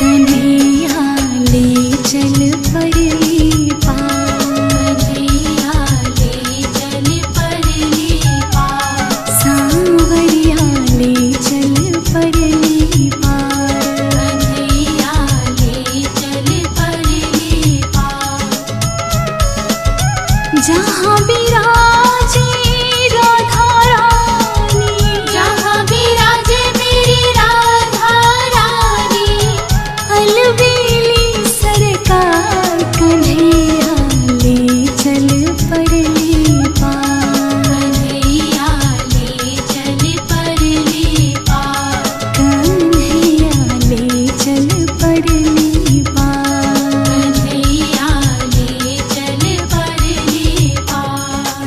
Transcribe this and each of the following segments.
कन्हैया ले चल परली पार, कन्हैया ले चल परली पार, सांवरिया ले चल परली पार, कन्हैया ले चल परली पार। जहाँ विराजे राधा रानी, जहाँ विराजे मेरी राधा रानी, अलबेली सरकार, कन्हैया ले चल परली पार, कन्हैया ले चल परली पार, कन्हैया ले चल परली पार, कन्हैया ले चल परली पार।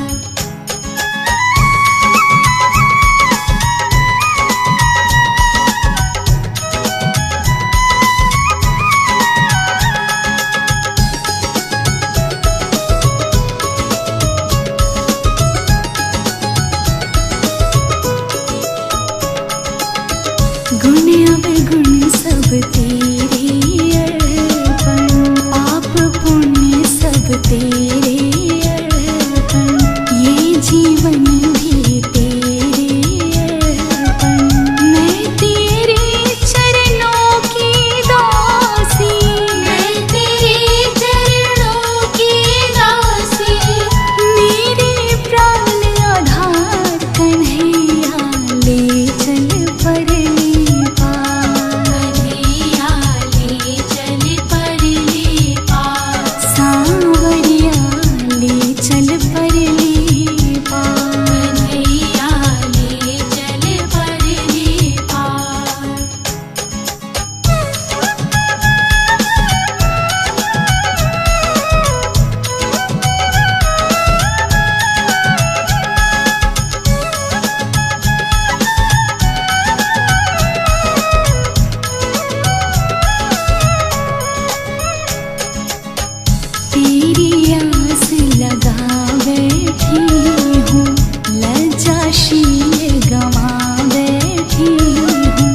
गुण अवगुण सब तेरे अर्पण, पाप पुण्य सब तेरे अर्पण, ये जीवन भी तेरे अर्पण। मैं तेरे चरणों की दासी, मैं तेरे चरणों की दासी, मेरे प्राण आधार, कन्हैया ले चल परली पार, कन्हैया ले चल परली पार, सांवरिया ले चल परली पार, कन्हैया ले चल परली पार। तेरी आस लगा बैठी हूँ, लज्जाशील गंवा बैठी हूँ,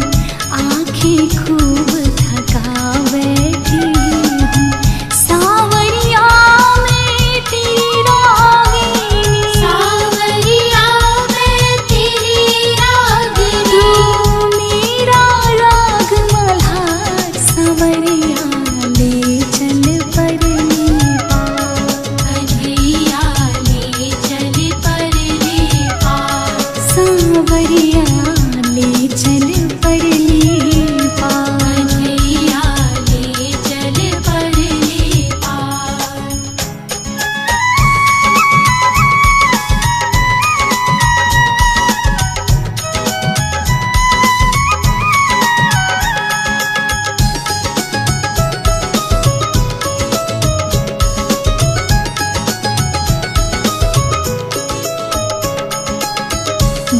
आँखें खूब थका बैठी हूँ, सांवरिया मैं तेरी रागिनी, सांवरिया मैं तेरी रागिनी, तू मेरा राग मल्हार, सांवरिया ले चल परली पार, कन्हैया ले चल परली पार, सांवरिया ले चल परली पार, कन्हैया ले चल परली पार।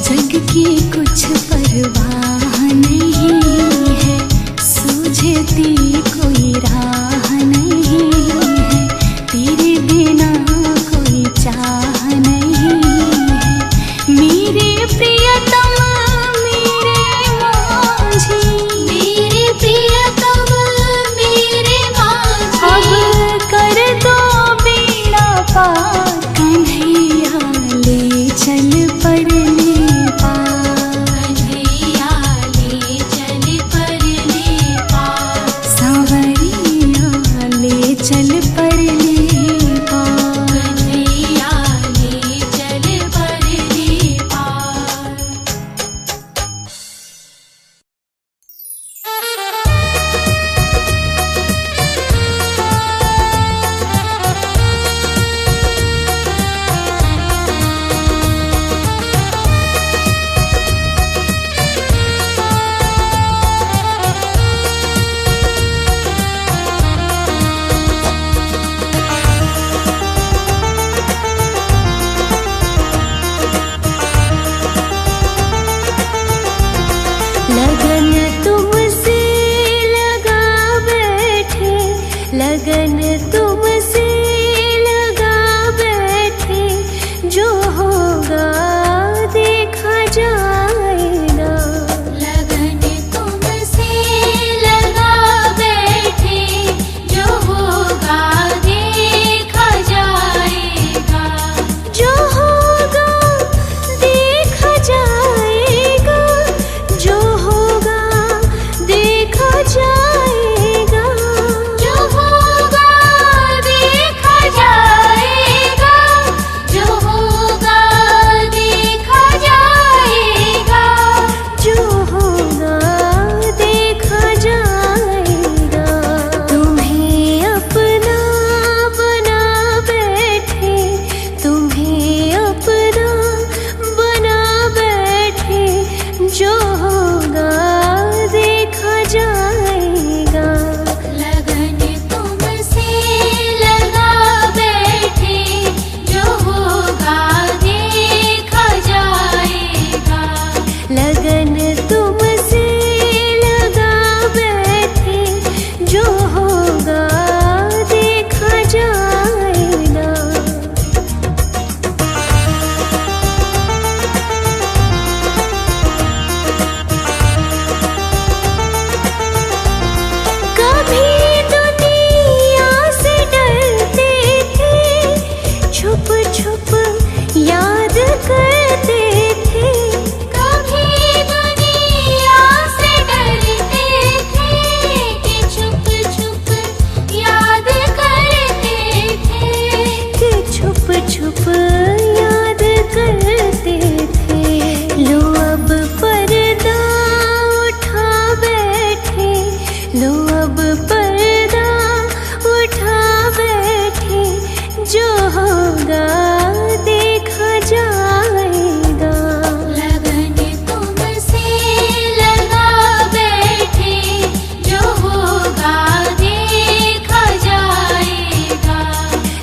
जग की कुछ परवाह नहीं है, सूझती कोई राह नहीं है, तेरे बिना कोई चाह नहीं है, मेरे प्रियतम मेरे माझी, मेरे प्रियतम मेरे माझी, अब कर दो बेड़ा पार, कन्हैया ले चल परली पार, कन्हैया ले चल परली पार, सांवरिया जो होगा देखा जाएगा। कभी दुनिया से डरते थे, छुप छुप याद करते थे। कभी दुनिया से डरते थे कि छुप छुप याद करते थे, कि छुप छुप याद करते थे। लो अब पर्दा उठा बैठे, लो अब पर्दा उठा बैठे, जो होगा देखा जाएगा। लगन तुमसे लगा बैठे, जो होगा देखा जाएगा।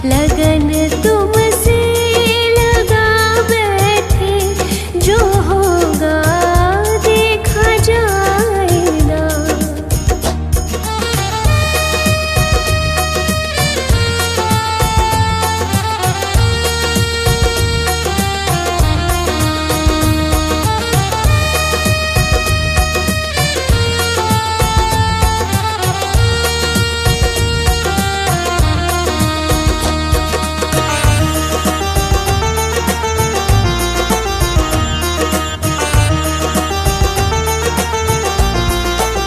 लगन तुमसे लगा बैठे, जो होगा देखा जाएगा।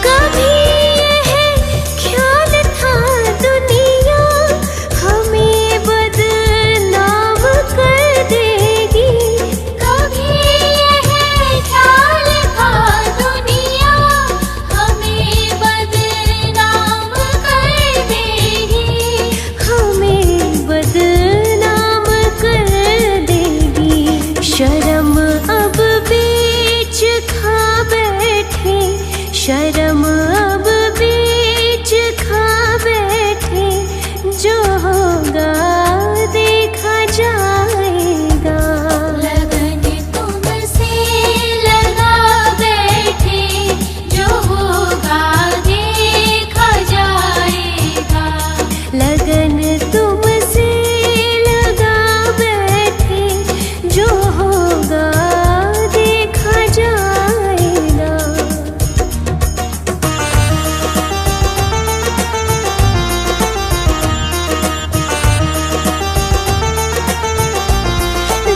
कभी यह ख्याल था दुनिया हमें बदनाम कर देगी। कभी यह ख्याल था दुनिया हमें बदनाम कर देगी, हमें बदनाम कर देगी। शर्म अब बीच खा बैठे, शर्म अब बीच खा बैठे, जो होगा देखा जाएगा। लगन तुमसे लगा बैठे, जो होगा देखा जाएगा। लगन तुमसे लगा बैठे, जो होगा देखा जाएगा।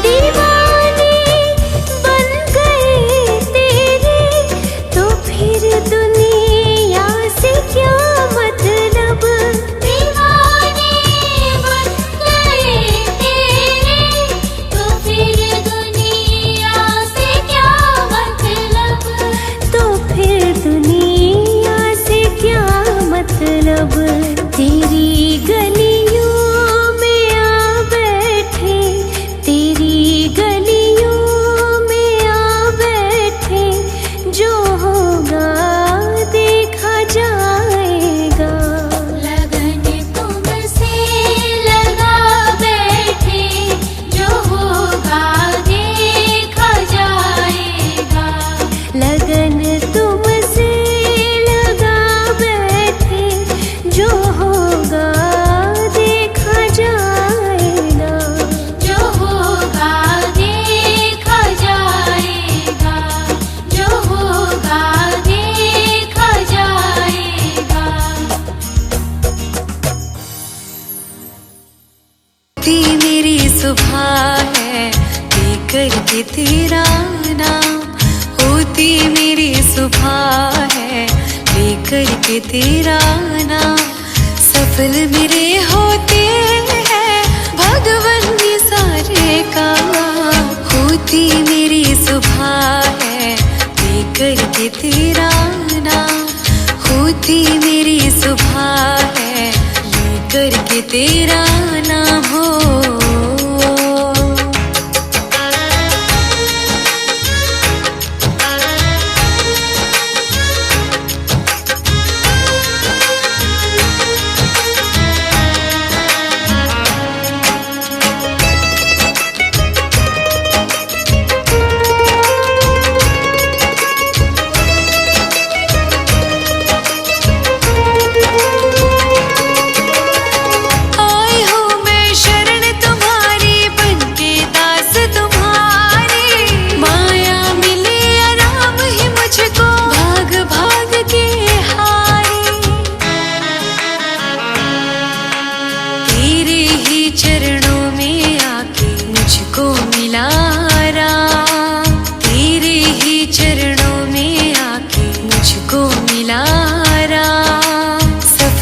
दीवाने बन गए तेरे, तो फिर दुनिया से क्या मतलब। दीवाने बन गए तेरे, तो फिर दुनिया से क्या मतलब। तो फिर दुनिया से क्या मतलब। तेरी गलियों में आ बैठे, तेरी गलियों में आ बैठे, जो होगा देखा जाएगा। लगन तुमसे लगा बैठे, जो होगा देखा जाएगा। लगन तुमसे लगा बैठे, जो होगा देखा जाएगा। जो होगा देखा जाएगा। जो होगा देखा जाएगा। ती मेरी सुबह है लेकर के तेरा नाम, होती मेरी सुबह है लेकर के तेरा नाम। सफल मेरे होते हैं भगवन ये सारे काम, होती मेरी सुबह है लेकर के तेरा नाम। होती मेरी सुबह है लेकर के तेरा नाम हो।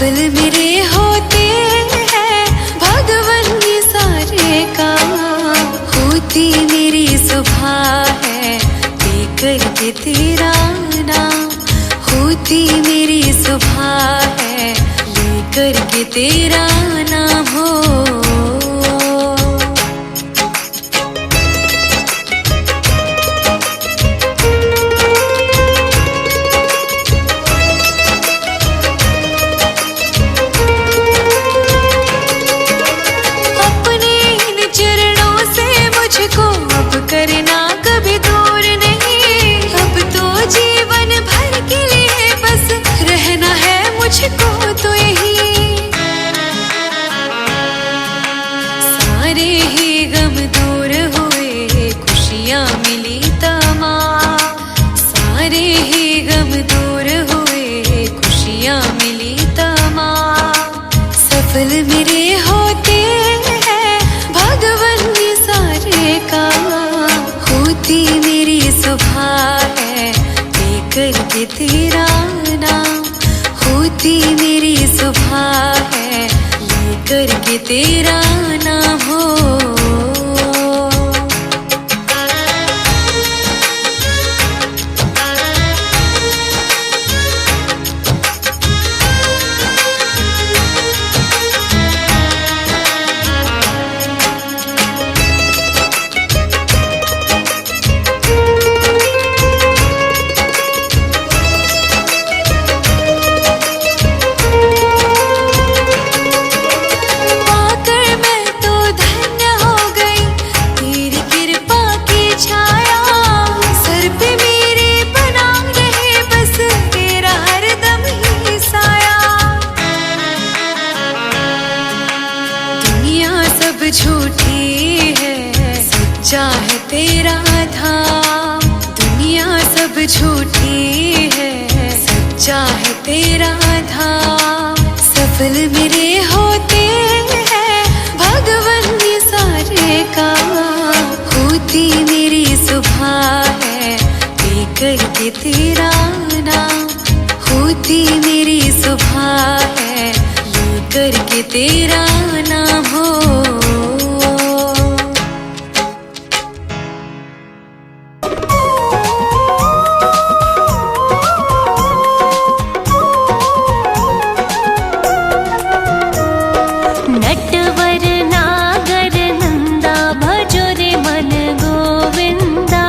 सफल मेरे होते हैं भगवन ये सारे काम। होती मेरी सुबह है लेकर के तेरा नाम। होती मेरी सुबह है लेकर के तेरा नाम हो। करना कभी दूर नहीं, अब तो जीवन भर के लिए बस रहना है मुझको तो यही। सारे ही गम दूर हुए खुशियाँ मिली तमाम। सारे ही गम दूर हुए खुशियाँ मिली तमाम। सफल मेरे होते हैं भगवन ये सारे काम। होती मेरी सुबह है लेकर के तेरा नाम। होती मेरी सुबह है लेकर के तेरा नाम हो। झूठी है सच्चा है तेरा धाम। दुनिया सब झूठी है सच्चा है तेरा धाम। सफल मेरे होते हैं भगवन ये सारे काम। होती मेरी सुबह है लेकर के तेरा नाम। होती मेरी सुबह है लेकर के तेरा नाम हो। भजो रे मन गोविंदा।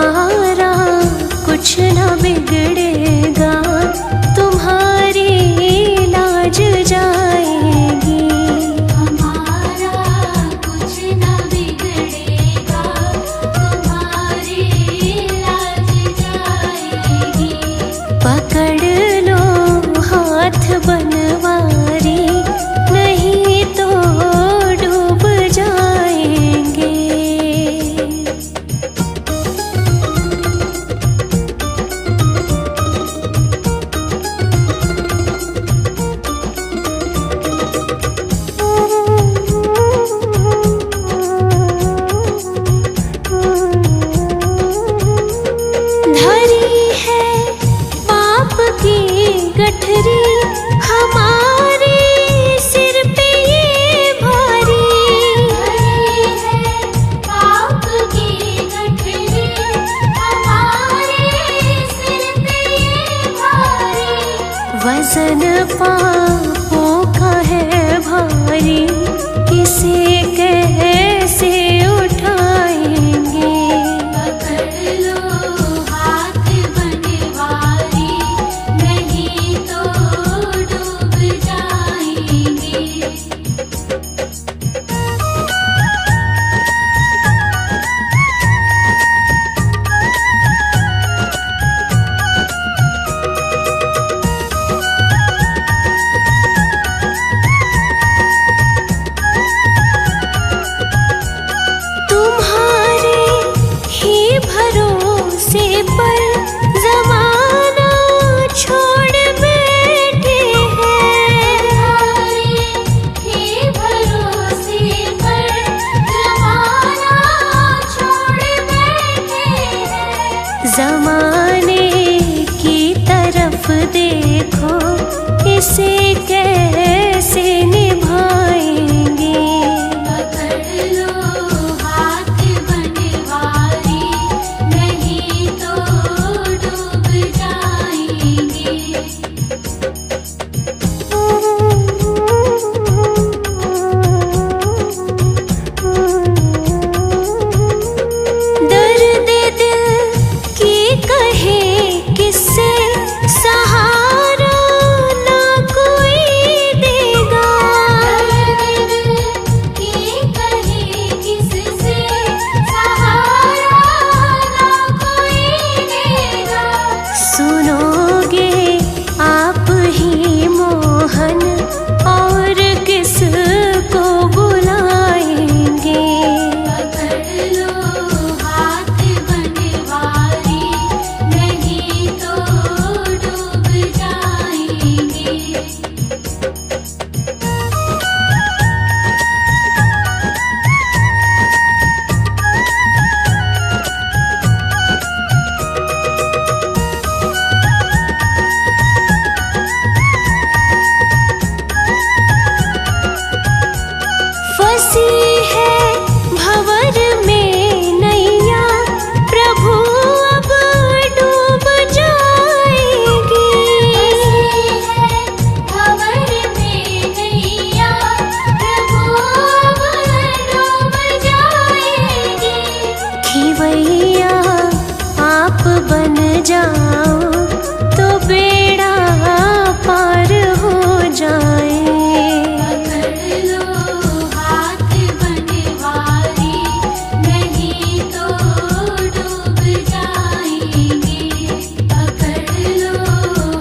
हमारा कुछ न बिगड़ेगा, तुम्हारी लाज जाएगी। हमारा कुछ न बिगड़ेगा, तुम्हारी लाज जाएगी। पकड़ लो हाथ बनवारी, नहीं तो डूब जाएंगे। धरी है पाप की गठरी, हमारे सिर पे ये भारी। धरी है पाप की गठरी, हमारे सिर पे ये भारी। वजन पापों का है भारी, इसे कैसे उठाएंगे। पकड़ लो हाथ बनवारी, नहीं तो डूब जाएंगे। तुम्हारे ही भरोसे पर ज़माना छोड़ बैठे हैं। तुम्हारे ही भरोसे पर ज़माना छोड़ बैठे हैं। ज़माने की तरफ देखो, इसे कैसे निभाएंगे। पकड़ लो हाथ बनवारी, नहीं तो डूब जाएंगे। दर्द दिल की कहे किससे, सहारा ना कोई देगा। दर्द दिल की कहे किससे, सहारा ना कोई देगा। सुनोगे आप ही मोहन, और किसको बुलाएंगे। पकड़ लो हाथ बनवारी, नहीं तो डूब जाएंगे। फंसी है भंवर में नैया, प्रभु अब डूब जाएगी। फंसी है भंवर में नैया, प्रभु अब डूब जाएगी। खिवैया आप बन जाओ, तो बेड़ा पार हो जाए। पकड़ लो हाथ बनवारी, नहीं तो डूब जाएंगे। पकड़ लो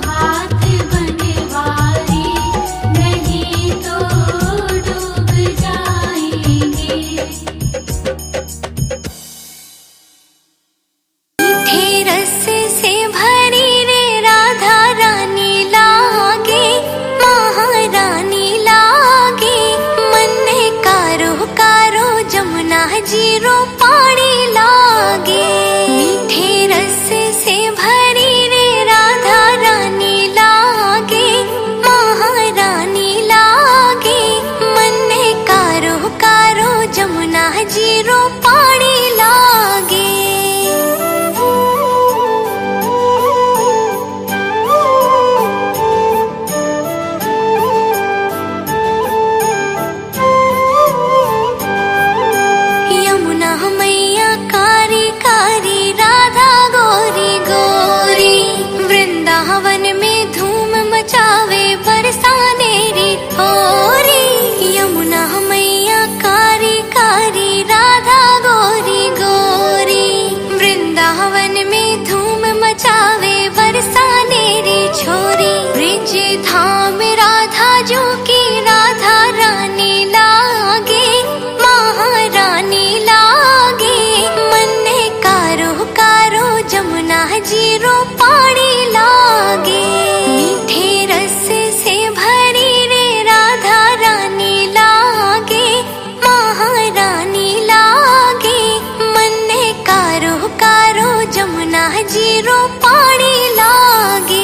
हाथ बनवारी, नहीं तो डूब जाएंगे। मीठे रस से भरी रे राधा रानी लागे, महारानी लागे। मन में कारो कारो जमुना जीरो पानी लागे। मीठे रस से भरी रे राधा रानी लागे, महारानी लागे। मन में कारो कारो जमुना जीरो पानी लागे। यमुना जीरो पानी लागे। मीठे रस से भरी रे राधा रानी लागे, महारानी लागे। मन ने कारो कारो जमुना जीरो पानी लागे।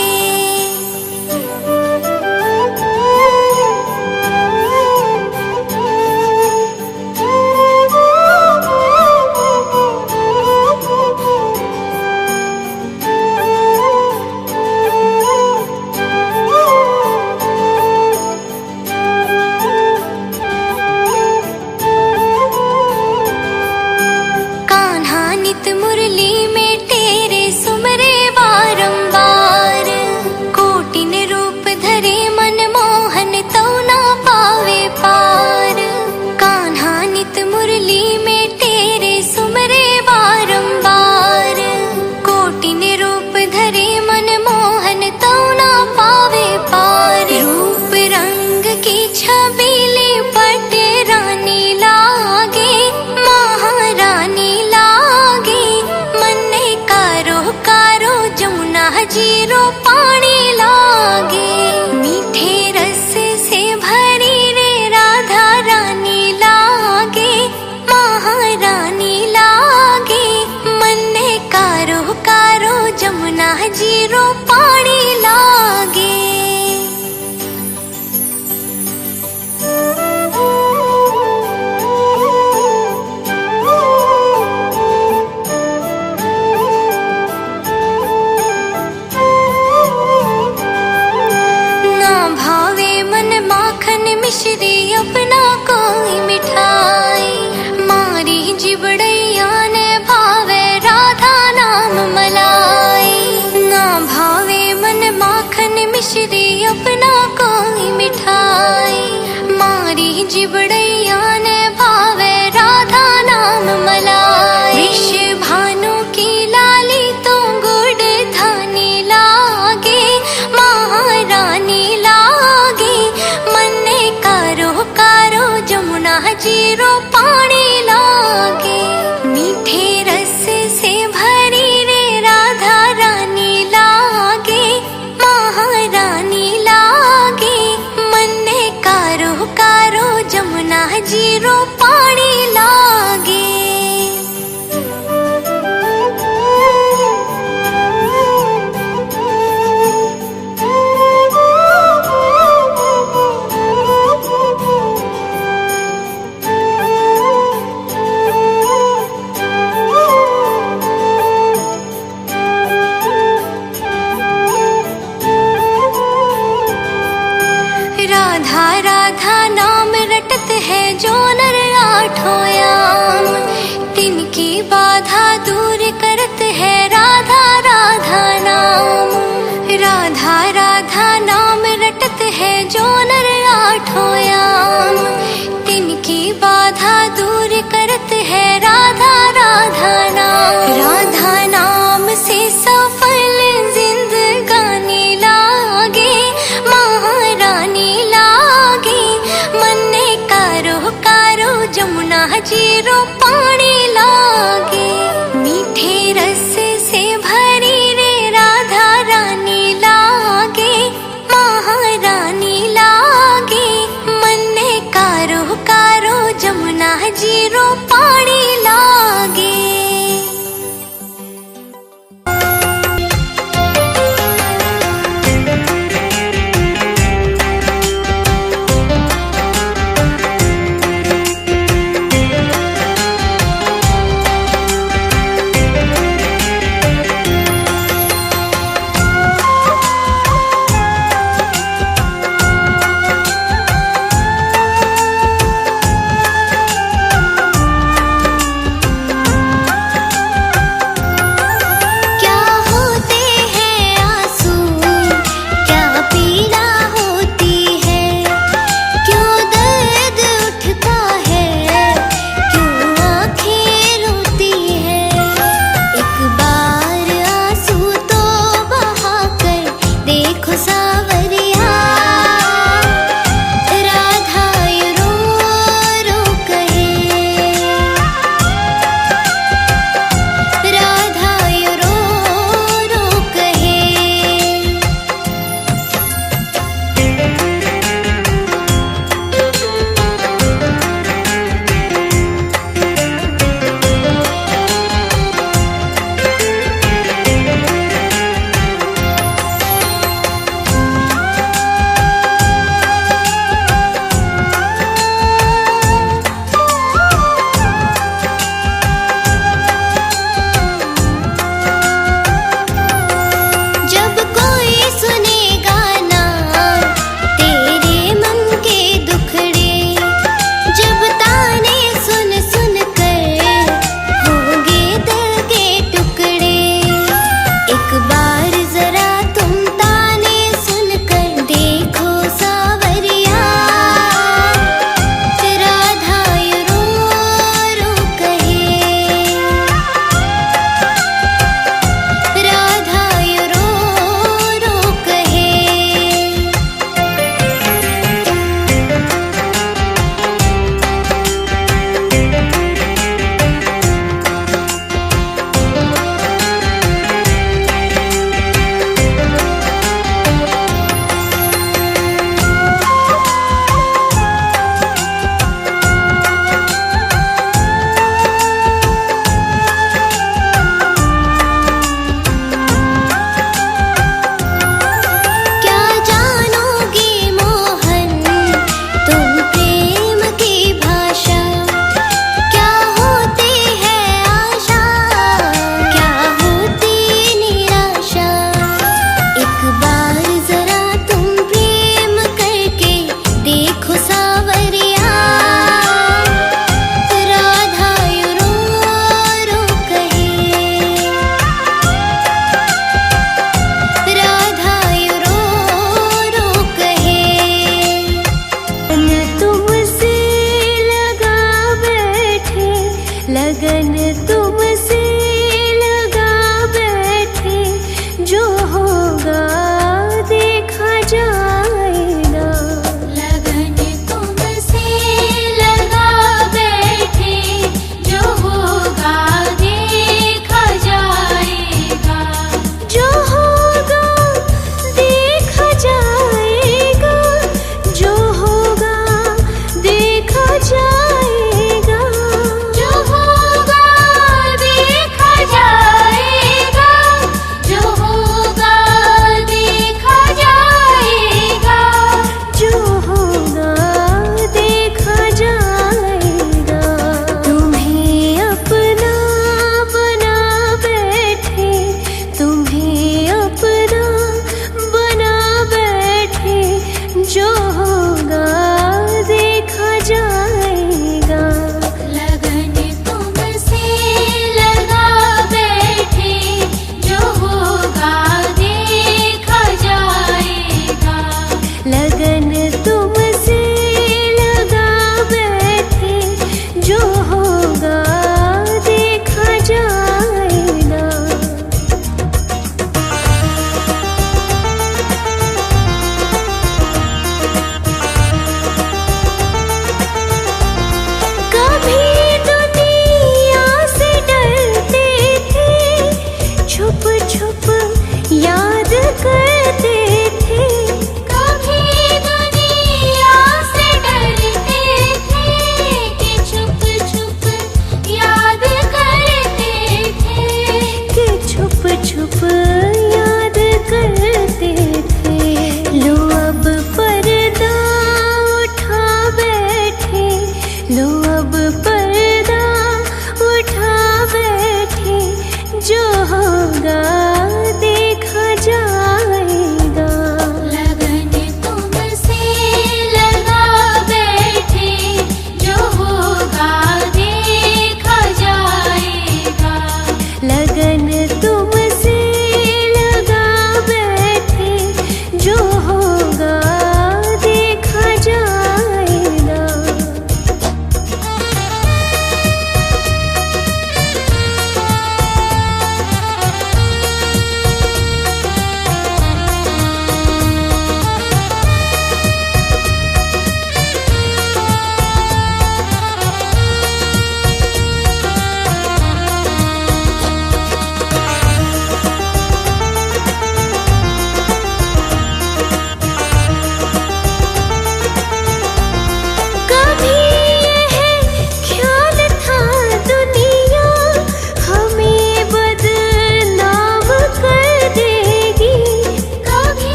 नित मुरली में तेरे सुमरे बारंबार, कोटिन रूप धरे मन मोहन तो ना पावे पार। कान्हा नित मुरली में तेरे सुमरे बारंबार, कोटिन रूप धरे मन मोहन तो ना पावे पार। रूप रंग की छबीली पट रानी लागे, महारानी लागे। मन ने कारो कारो जमुना जीरो पानी लागे। मीठे रस से भरी रे राधा रानी लागे, महारानी लागे। मन ने कारो कारो जमुना जीरो पानी लागे। मिश्री अपना कोई मिठाई, मारी जिबड़ैया ने भावे राधा नाम मलाई। ना भावे मन माखन मिश्री अपना कोई मिठाई, मारी जिबड़ैया ने भावे राधा नाम मलाई। विष भानु की लाली तो गुड़ धानी लागे, महारानी लागे। मन ने कारो कारो जमुना जीरो पानी लागे। मीठे रस से भरी रे राधा रानी लागे, महारानी लागे। मन ने कारो कारो जमुना जीरो पानी लागे। राधा राधा नाम रटत है जो नर आठों याम, तिनकी बाधा दूर करत है राधा राधा नाम। राधा राधा नाम रटत है जो नर आठों याम, तिनकी बाधा दूर करत है राधा राधा नाम। राधा नाम से सफल जिंदगानी लागे, महारानी लागे। मन ने कारो कारो जमुना जीरो पानी लागे। मीठे रस से भरी रे राधा रानी लागे, महारानी लागे। मन ने कारो कारो जमुना जीरो पानी लागे।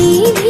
सीधी